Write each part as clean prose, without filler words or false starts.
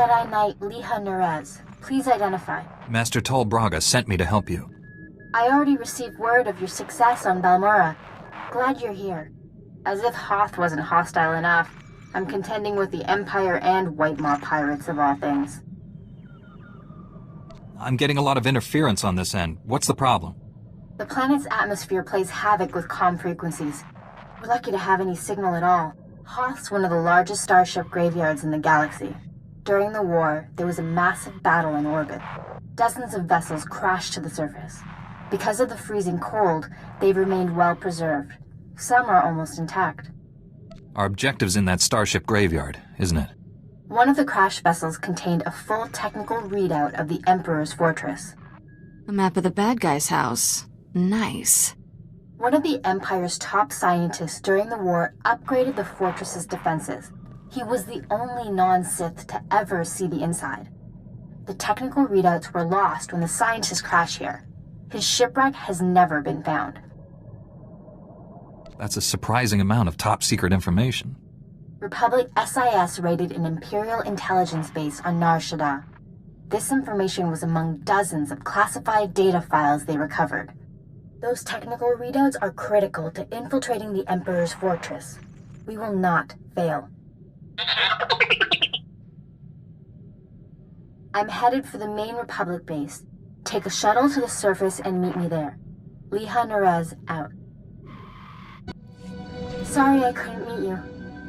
Jedi Knight Liha Nerez. Please identify. Master Tol Braga sent me to help you. I already received word of your success on Balmora. Glad you're here. As if Hoth wasn't hostile enough, I'm contending with the Empire and White Maw pirates of all things. I'm getting a lot of interference on this end. What's the problem? The planet's atmosphere plays havoc with comm frequencies. We're lucky to have any signal at all. Hoth's one of the largest starship graveyards in the galaxy. During the war, there was a massive battle in orbit. Dozens of vessels crashed to the surface. Because of the freezing cold, they've remained well preserved. Some are almost intact. Our objective's in that starship graveyard, isn't it? One of the crash vessels contained a full technical readout of the Emperor's fortress. A map of the bad guy's house. Nice. One of the Empire's top scientists during the war upgraded the fortress's defenses. He was the only non-Sith to ever see the inside. The technical readouts were lost when the scientists crashed here. His shipwreck has never been found. That's a surprising amount of top-secret information. Republic SIS raided an Imperial intelligence base on Nar Shaddaa. This information was among dozens of classified data files they recovered. Those technical readouts are critical to infiltrating the Emperor's fortress. We will not fail. I'm headed for the main Republic base. Take a shuttle to the surface and meet me there. Liha Nerez out. Sorry I couldn't meet you.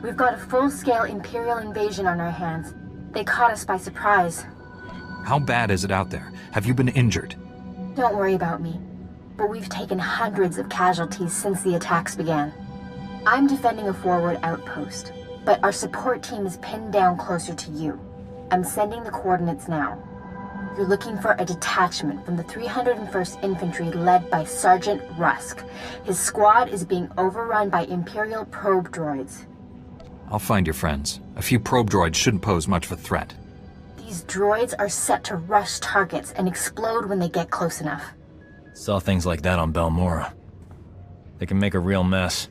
We've got a full-scale Imperial invasion on our hands. They caught us by surprise. How bad is it out there? Have you been injured? Don't worry about me. But we've taken hundreds of casualties since the attacks began. I'm defending a forward outpost, but our support team is pinned down closer to you. I'm sending the coordinates now. You're looking for a detachment from the 301st Infantry led by Sergeant Rusk. His squad is being overrun by Imperial probe droids. I'll find your friends. A few probe droids shouldn't pose much of a threat. These droids are set to rush targets and explode when they get close enough. Saw things like that on Balmora. They can make a real mess.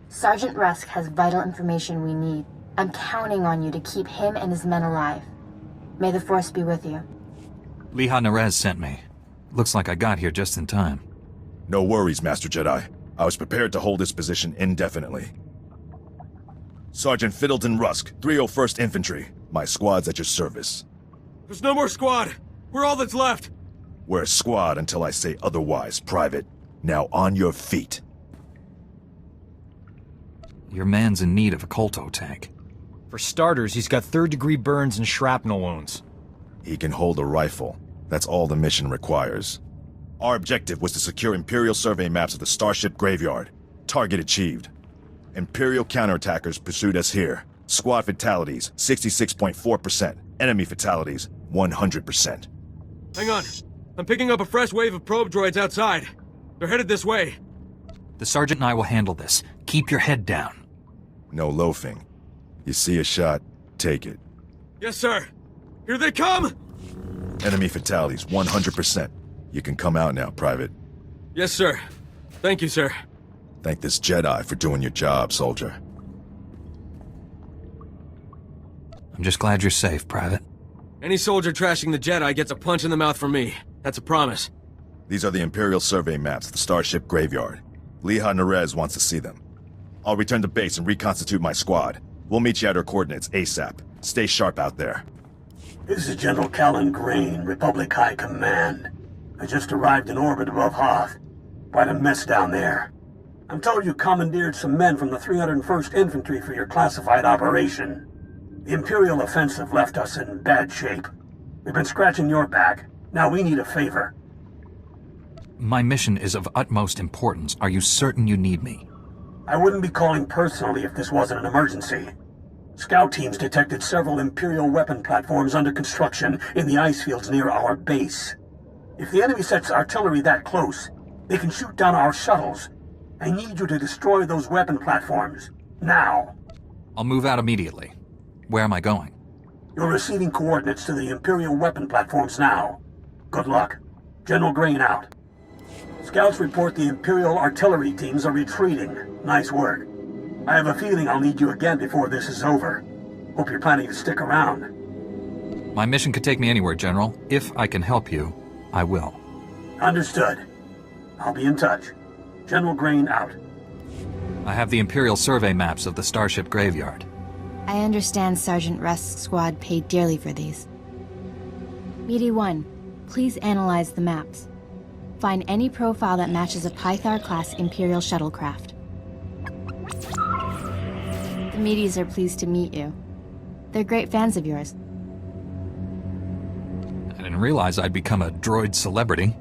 Sergeant Rusk has vital information we need. I'm counting on you to keep him and his men alive. May the Force be with you. Liha Nerez sent me. Looks like I got here just in time. No worries, Master Jedi. I was prepared to hold this position indefinitely. Sergeant Fiddleton Rusk, 301st Infantry. My squad's at your service. There's no more squad! We're all that's left! We're a squad until I say otherwise, Private. Now on your feet. Your man's in need of a Kolto tank. For starters, he's got third-degree burns and shrapnel wounds. He can hold a rifle. That's all the mission requires. Our objective was to secure Imperial survey maps of the Starship Graveyard. Target achieved. Imperial counterattackers pursued us here. Squad fatalities, 66.4%. Enemy fatalities, 100%. Hang on. I'm picking up a fresh wave of probe droids outside. They're headed this way. The Sergeant and I will handle this. Keep your head down. No loafing. You see a shot, take it. Yes, sir. Here they come! Enemy fatalities, 100%. You can come out now, Private. Yes, sir. Thank you, sir. Thank this Jedi for doing your job, soldier. I'm just glad you're safe, Private. Any soldier trashing the Jedi gets a punch in the mouth from me. That's a promise. These are the Imperial survey maps of the Starship Graveyard. Liha Nerez wants to see them. I'll return to base and reconstitute my squad. We'll meet you at our coordinates ASAP. Stay sharp out there. This is General Callan Green, Republic High Command. I just arrived in orbit above Hoth. Quite a mess down there. I'm told you commandeered some men from the 301st Infantry for your classified operation. The Imperial offensive left us in bad shape. We've been scratching your back. Now we need a favor. My mission is of utmost importance. Are you certain you need me? I wouldn't be calling personally if this wasn't an emergency. Scout teams detected several Imperial weapon platforms under construction in the ice fields near our base. If the enemy sets artillery that close, they can shoot down our shuttles. I need you to destroy those weapon platforms. Now. I'll move out immediately. Where am I going? You're receiving coordinates to the Imperial weapon platforms now. Good luck. General Grain out. Scouts report the Imperial artillery teams are retreating. Nice work. I have a feeling I'll need you again before this is over. Hope you're planning to stick around. My mission could take me anywhere, General. If I can help you, I will. Understood. I'll be in touch. General Grain out. I have the Imperial survey maps of the Starship Graveyard. I understand Sergeant Rusk's squad paid dearly for these. Meaty 1, please analyze the maps. Find any profile that matches a Pythar-class Imperial shuttlecraft. The Meaties are pleased to meet you. They're great fans of yours. I didn't realize I'd become a droid celebrity.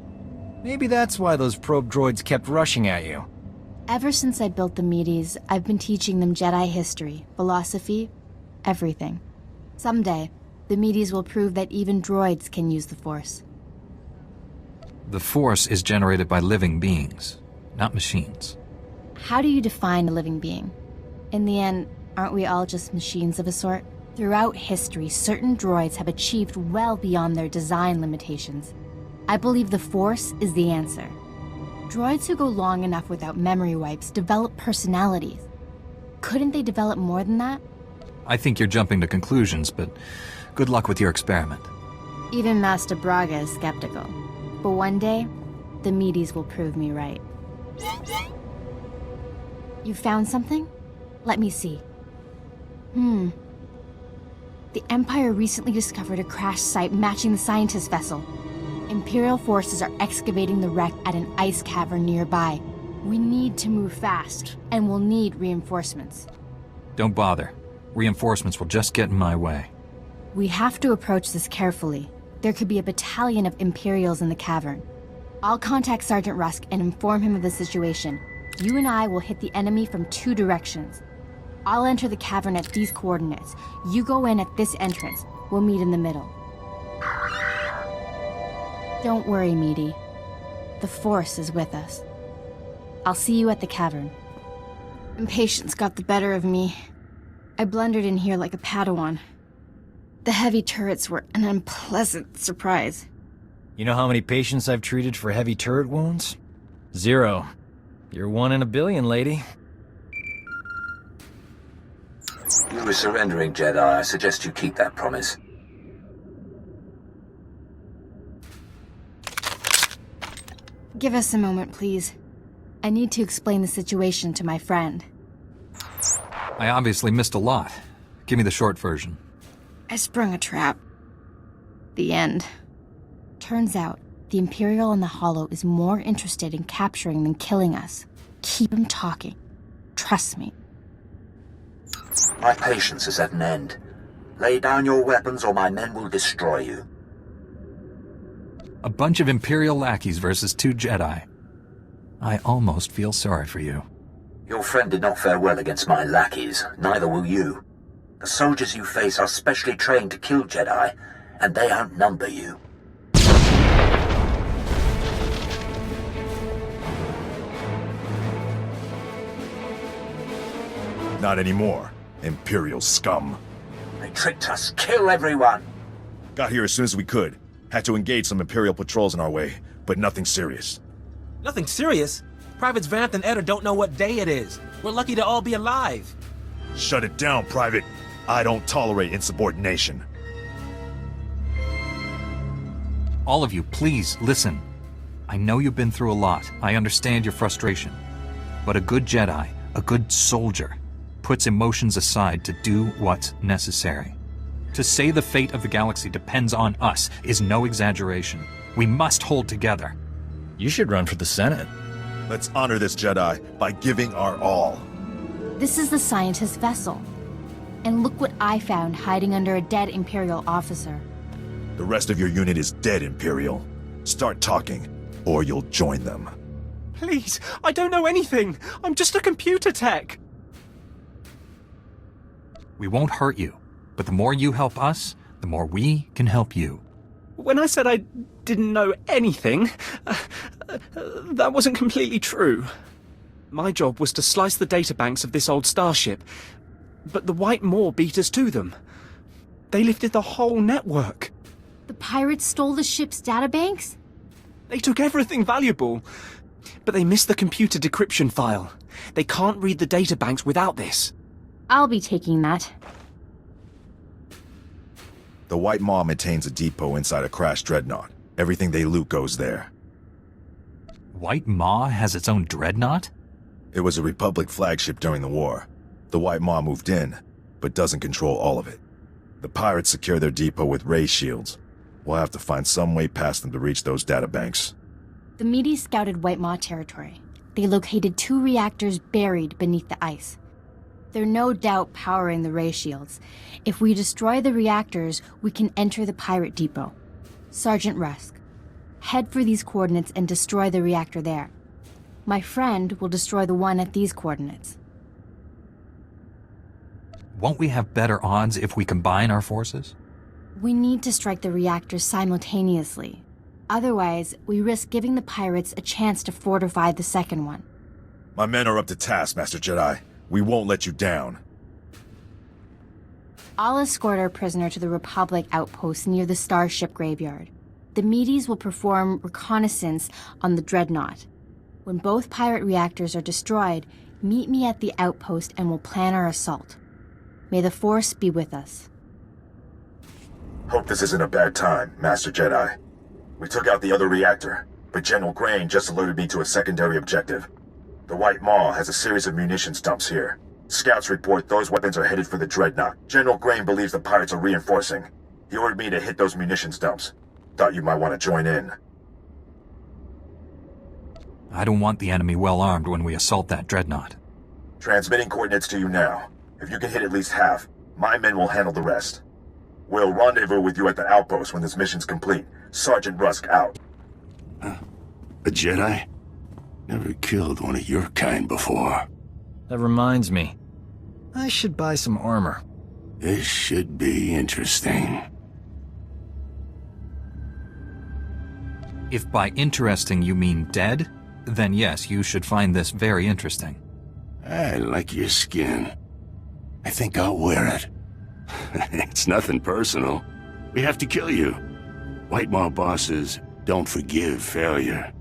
Maybe that's why those probe droids kept rushing at you. Ever since I built the Meaties, I've been teaching them Jedi history, philosophy, everything. Someday, the Meaties will prove that even droids can use the Force. The Force is generated by living beings, not machines. How do you define a living being? In the end, aren't we all just machines of a sort? Throughout history, certain droids have achieved well beyond their design limitations. I believe the Force is the answer. Droids who go long enough without memory wipes develop personalities. Couldn't they develop more than that? I think you're jumping to conclusions, but good luck with your experiment. Even Master Braga is skeptical. But one day, the Meaties will prove me right. You found something? Let me see. The Empire recently discovered a crash site matching the scientist vessel. Imperial forces are excavating the wreck at an ice cavern nearby. We need to move fast, and we'll need reinforcements. Don't bother. Reinforcements will just get in my way. We have to approach this carefully. There could be a battalion of Imperials in the cavern. I'll contact Sergeant Rusk and inform him of the situation. You and I will hit the enemy from 2 directions. I'll enter the cavern at these coordinates. You go in at this entrance. We'll meet in the middle. Don't worry, Meaty. The Force is with us. I'll see you at the cavern. Impatience got the better of me. I blundered in here like a Padawan. The heavy turrets were an unpleasant surprise. You know how many patients I've treated for heavy turret wounds? 0. You're 1 in a billion, lady. You were surrendering, Jedi. I suggest you keep that promise. Give us a moment, please. I need to explain the situation to my friend. I obviously missed a lot. Give me the short version. I sprung a trap. The end. Turns out, the Imperial on the Hollow is more interested in capturing than killing us. Keep him talking. Trust me. My patience is at an end. Lay down your weapons or my men will destroy you. A bunch of Imperial lackeys versus 2 Jedi. I almost feel sorry for you. Your friend did not fare well against my lackeys, neither will you. The soldiers you face are specially trained to kill Jedi, and they outnumber you. Not anymore, Imperial scum. They tricked us. Kill everyone! Got here as soon as we could. Had to engage some Imperial patrols in our way, but nothing serious. Nothing serious? Privates Vanth and Eder don't know what day it is. We're lucky to all be alive. Shut it down, Private. I don't tolerate insubordination. All of you, please, listen. I know you've been through a lot. I understand your frustration. But a good Jedi, a good soldier, puts emotions aside to do what's necessary. To say the fate of the galaxy depends on us is no exaggeration. We must hold together. You should run for the Senate. Let's honor this Jedi by giving our all. This is the scientist vessel. And look what I found hiding under a dead Imperial officer. The rest of your unit is dead, Imperial. Start talking, or you'll join them. Please, I don't know anything. I'm just a computer tech. We won't hurt you, but the more you help us, the more we can help you. When I said I didn't know anything, that wasn't completely true. My job was to slice the databanks of this old starship, but the White Maw beat us to them. They lifted the whole network. The pirates stole the ship's databanks? They took everything valuable, but they missed the computer decryption file. They can't read the databanks without this. I'll be taking that. The White Maw maintains a depot inside a crashed dreadnought. Everything they loot goes there. White Maw has its own dreadnought? It was a Republic flagship during the war. The White Maw moved in, but doesn't control all of it. The pirates secure their depot with ray shields. We'll have to find some way past them to reach those databanks. The Medes scouted White Maw territory. They located 2 reactors buried beneath the ice. They're no doubt powering the ray shields. If we destroy the reactors, we can enter the pirate depot. Sergeant Rusk, head for these coordinates and destroy the reactor there. My friend will destroy the one at these coordinates. Won't we have better odds if we combine our forces? We need to strike the reactors simultaneously. Otherwise, we risk giving the pirates a chance to fortify the second one. My men are up to task, Master Jedi. We won't let you down. I'll escort our prisoner to the Republic outpost near the Starship Graveyard. The Medes will perform reconnaissance on the Dreadnought. When both pirate reactors are destroyed, meet me at the outpost and we'll plan our assault. May the Force be with us. Hope this isn't a bad time, Master Jedi. We took out the other reactor, but General Grain just alerted me to a secondary objective. The White Maw has a series of munitions dumps here. Scouts report those weapons are headed for the Dreadnought. General Grain believes the pirates are reinforcing. He ordered me to hit those munitions dumps. Thought you might want to join in. I don't want the enemy well armed when we assault that Dreadnought. Transmitting coordinates to you now. If you can hit at least half, my men will handle the rest. We'll rendezvous with you at the outpost when this mission's complete. Sergeant Rusk out. A Jedi? Never killed one of your kind before. That reminds me. I should buy some armor. This should be interesting. If by interesting you mean dead, then yes, you should find this very interesting. I like your skin. I think I'll wear it. It's nothing personal. We have to kill you. White Maw bosses don't forgive failure.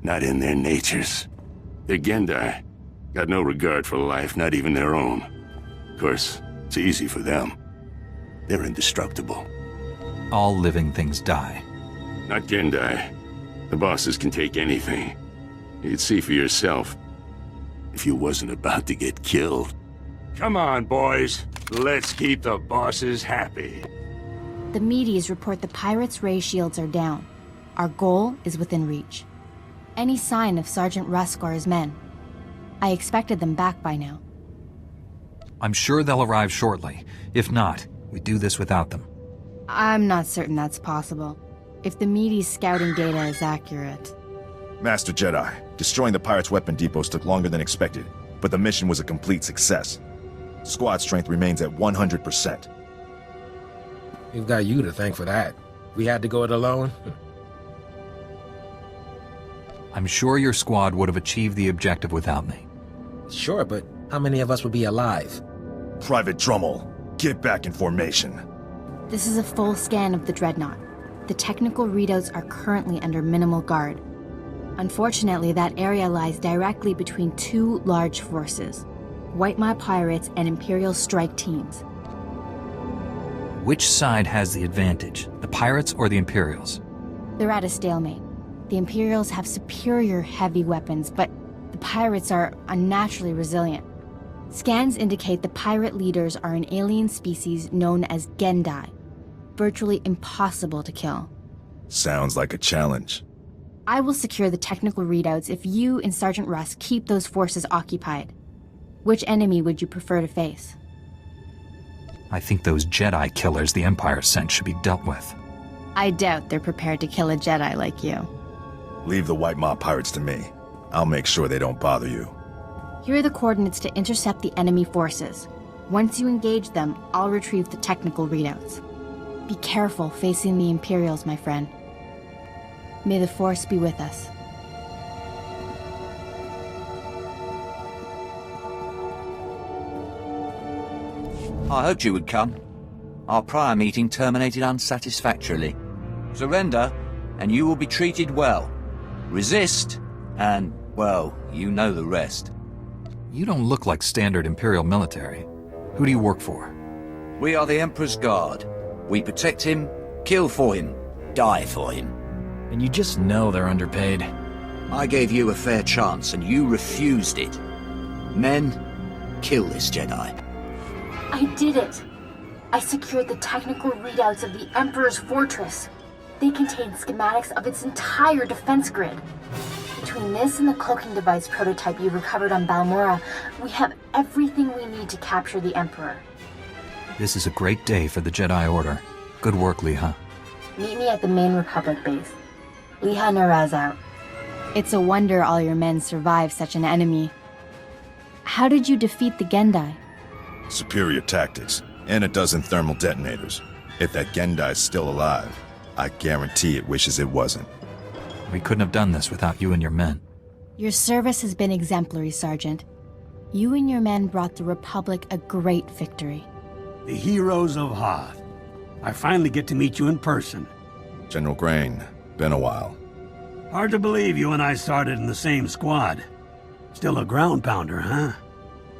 Not in their natures. They're Gendai. Got no regard for life, not even their own. Of course, it's easy for them. They're indestructible. All living things die. Not Gendai. The bosses can take anything. You'd see for yourself. If you wasn't about to get killed. Come on, boys. Let's keep the bosses happy. The Medes report the pirates' ray shields are down. Our goal is within reach. Any sign of Sergeant Rusk or his men? I expected them back by now. I'm sure they'll arrive shortly. If not, we do this without them. I'm not certain that's possible. If the Medes' scouting data is accurate. Master Jedi, destroying the pirates' weapon depots took longer than expected, but the mission was a complete success. Squad strength remains at 100%. We've got you to thank for that. We had to go it alone. I'm sure your squad would have achieved the objective without me. Sure, but how many of us would be alive? Private Drummel, get back in formation. This is a full scan of the Dreadnought. The technical readouts are currently under minimal guard. Unfortunately, that area lies directly between 2 large forces, White Maw pirates and Imperial strike teams. Which side has the advantage, the pirates or the Imperials? They're at a stalemate. The Imperials have superior heavy weapons, but the pirates are unnaturally resilient. Scans indicate the pirate leaders are an alien species known as Gendai, virtually impossible to kill. Sounds like a challenge. I will secure the technical readouts if you and Sergeant Rusk keep those forces occupied. Which enemy would you prefer to face? I think those Jedi killers the Empire sent should be dealt with. I doubt they're prepared to kill a Jedi like you. Leave the White Maw pirates to me. I'll make sure they don't bother you. Here are the coordinates to intercept the enemy forces. Once you engage them, I'll retrieve the technical readouts. Be careful facing the Imperials, my friend. May the Force be with us. I hoped you would come. Our prior meeting terminated unsatisfactorily. Surrender, and you will be treated well. Resist, and, well, you know the rest. You don't look like standard Imperial military. Who do you work for? We are the Emperor's Guard. We protect him, kill for him, die for him. And you just know they're underpaid. I gave you a fair chance and you refused it. Men, kill this Jedi. I did it. I secured the technical readouts of the Emperor's fortress. They contain schematics of its entire defense grid. Between this and the cloaking device prototype you recovered on Balmorra, we have everything we need to capture the Emperor. This is a great day for the Jedi Order. Good work, Leha. Meet me at the main Republic base. Leha Naraz out. It's a wonder all your men survived such an enemy. How did you defeat the Gendai? Superior tactics, and a dozen thermal detonators. If that Gendai's still alive, I guarantee it wishes it wasn't. We couldn't have done this without you and your men. Your service has been exemplary, Sergeant. You and your men brought the Republic a great victory. The heroes of Hoth. I finally get to meet you in person. General Grain, been a while. Hard to believe you and I started in the same squad. Still a ground pounder, huh?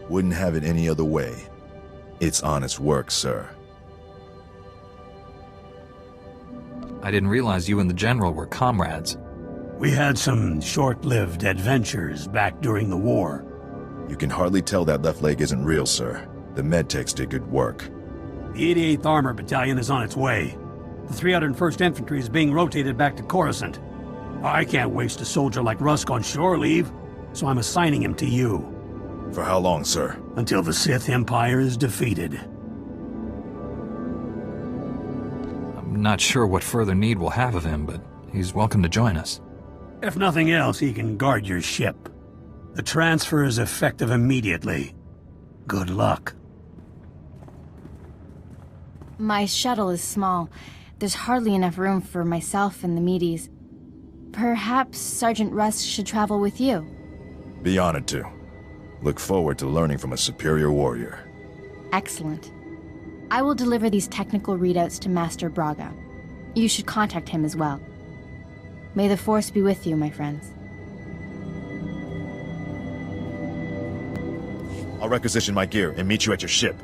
Wouldn't have it any other way. It's honest work, sir. I didn't realize you and the General were comrades. We had some short-lived adventures back during the war. You can hardly tell that left leg isn't real, sir. The medtechs did good work. The 88th Armor Battalion is on its way. The 301st Infantry is being rotated back to Coruscant. I can't waste a soldier like Rusk on shore leave, so I'm assigning him to you. For how long, sir? Until the Sith Empire is defeated. I'm not sure what further need we'll have of him, but he's welcome to join us. If nothing else, he can guard your ship. The transfer is effective immediately. Good luck. My shuttle is small. There's hardly enough room for myself and the meaties. Perhaps Sergeant Rusk should travel with you. Be honored to. Look forward to learning from a superior warrior. Excellent. I will deliver these technical readouts to Master Braga. You should contact him as well. May the Force be with you, my friends. I'll requisition my gear and meet you at your ship.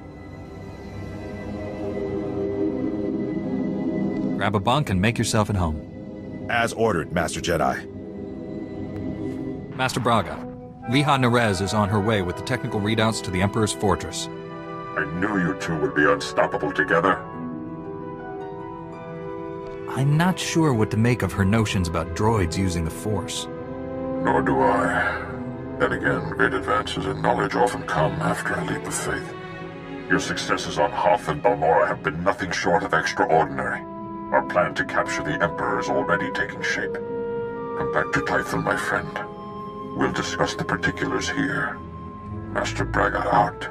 Grab a bunk and make yourself at home. As ordered, Master Jedi. Master Braga, Leha Nerez is on her way with the technical readouts to the Emperor's fortress. I knew you two would be unstoppable together. I'm not sure what to make of her notions about droids using the Force. Nor do I. Then again, great advances in knowledge often come after a leap of faith. Your successes on Hoth and Balmorra have been nothing short of extraordinary. Our plan to capture the Emperor is already taking shape. Come back to Tython, my friend. We'll discuss the particulars here. Master Braga out.